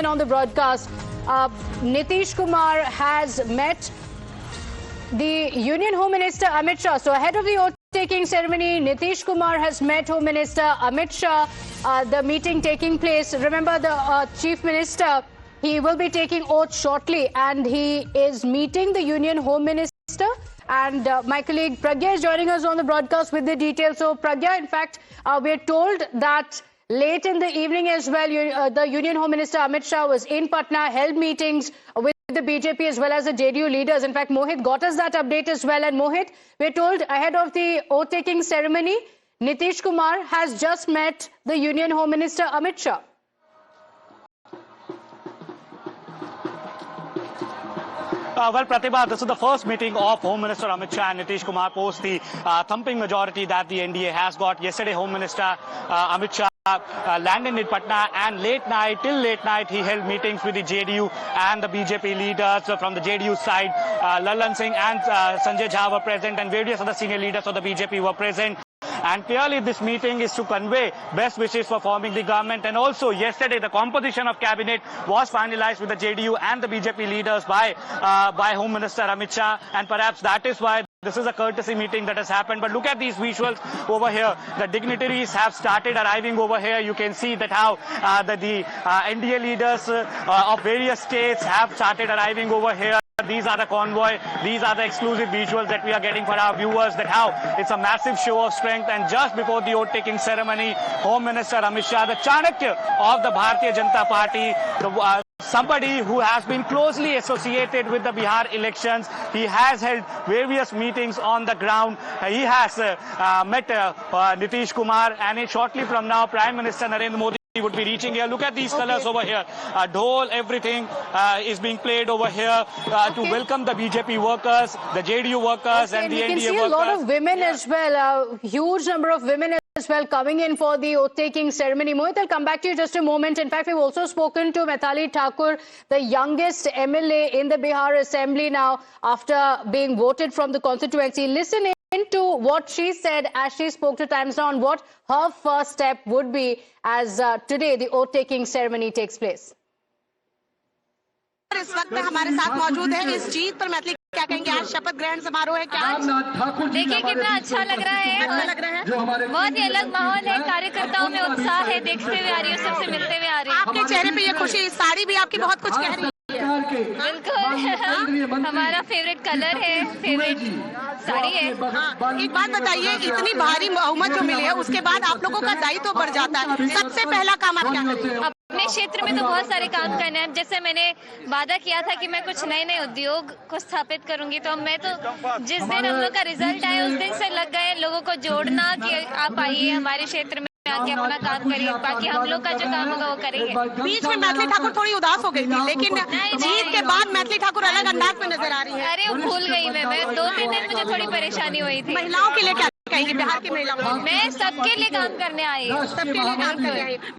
in on the broadcast. Nitish Kumar has met the Union Home Minister Amit Shah. So ahead of the oath-taking ceremony, Nitish Kumar has met Home Minister Amit Shah. The meeting taking place. Remember, the Chief Minister, he will be taking oath shortly, and he is meeting the Union Home Minister. And my colleague Pragya is joining us on the broadcast with the details. So Pragya, in fact, we're told that late in the evening as well, the Union Home Minister Amit Shah was in Patna, held meetings with the BJP as well as the JDU leaders. In fact, Mohit got us that update as well. And Mohit, we're told ahead of the oath-taking ceremony, Nitish Kumar has just met the Union Home Minister Amit Shah. Well, Pratibha, this is the first meeting of Home Minister Amit Shah and Nitish Kumar post the thumping majority that the NDA has got. Yesterday, Home Minister Amit Shah landed in Patna, and till late night, he held meetings with the JDU and the BJP leaders. From the JDU side, Lallan Singh and Sanjay Jha were present, and various other senior leaders of the BJP were present. And clearly this meeting is to convey best wishes for forming the government. And also yesterday the composition of cabinet was finalized with the JDU and the BJP leaders by Home Minister Amit Shah. And perhaps that is why this is a courtesy meeting that has happened. But look at these visuals over here. The dignitaries have started arriving over here. You can see that how the NDA leaders of various states have started arriving over here. These are the convoy. These are the exclusive visuals that we are getting for our viewers, that how it's a massive show of strength. And just before the oath-taking ceremony, Home Minister Amit Shah, the Chanakya of the Bharatiya Janata Party, somebody who has been closely associated with the Bihar elections, he has held various meetings on the ground. He has met Nitish Kumar, and shortly from now, Prime Minister Narendra Modi would be reaching here. Look at these colors over here. Dhol, everything is being played over here to welcome the BJP workers, the JDU workers, and the NDA workers. We can see a lot of women as well, a huge number of women as well coming in for the oath-taking ceremony. Mohit, I'll come back to you just a moment. In fact, we've also spoken to Maithili Thakur, the youngest MLA in the Bihar Assembly now after being voted from the constituency. Listen into what she said as she spoke to Times Now on what her first step would be as today the oath-taking ceremony takes place. इस वक्त हमारे साथ मौजूद है इस जीत पर मैथिली क्या कहेंगे? आज शपथ ग्रहण समारोह है, क्या देखिए कितना अच्छा लग रहा है, बहुत ही अलग माहौल है, कार्यकर्ताओं में उत्साह है, देखते हुए आ रही है, सबसे मिलते हुए आ रही है। आपके चेहरे पे ये खुशी, साड़ी भी आपकी बहुत कुछ कह रही है। बिल्कुल, हमारा फेवरेट कलर है, फेवरेट साड़ी है। एक बात बताइए, इतनी भारी बहुमत जो मिली है उसके बाद आप लोगों का दायित्व बढ़ जाता है, सबसे पहला काम आप क्या करेंगे? अपने क्षेत्र में तो बहुत सारे काम करने हैं। जैसे मैंने वादा किया था कि मैं कुछ नए उद्योग को स्थापित करूंगी, तो मैं तो जिस दिन हम लोग का रिजल्ट आया उस दिन से लग गए लोगों को जोड़ना कि आप आइए हमारे क्षेत्र में आके अपना काम करिए, बाकी हम लोग का जो काम होगा वो करेंगे। बीच में मैथिली ठाकुर थोड़ी उदास हो गई थी, लेकिन जीत के बाद मैथिली ठाकुर अलग अंदाज में नजर आ रही है। अरे वो भूल गई मैं 2-3 दिन मुझे थोड़ी परेशानी हुई थी। महिलाओं के लिए क्या कहेंगे? बिहार की महिलाओं, मैं सबके लिए काम करने आई हूँ, सबके लिए काम करने आई।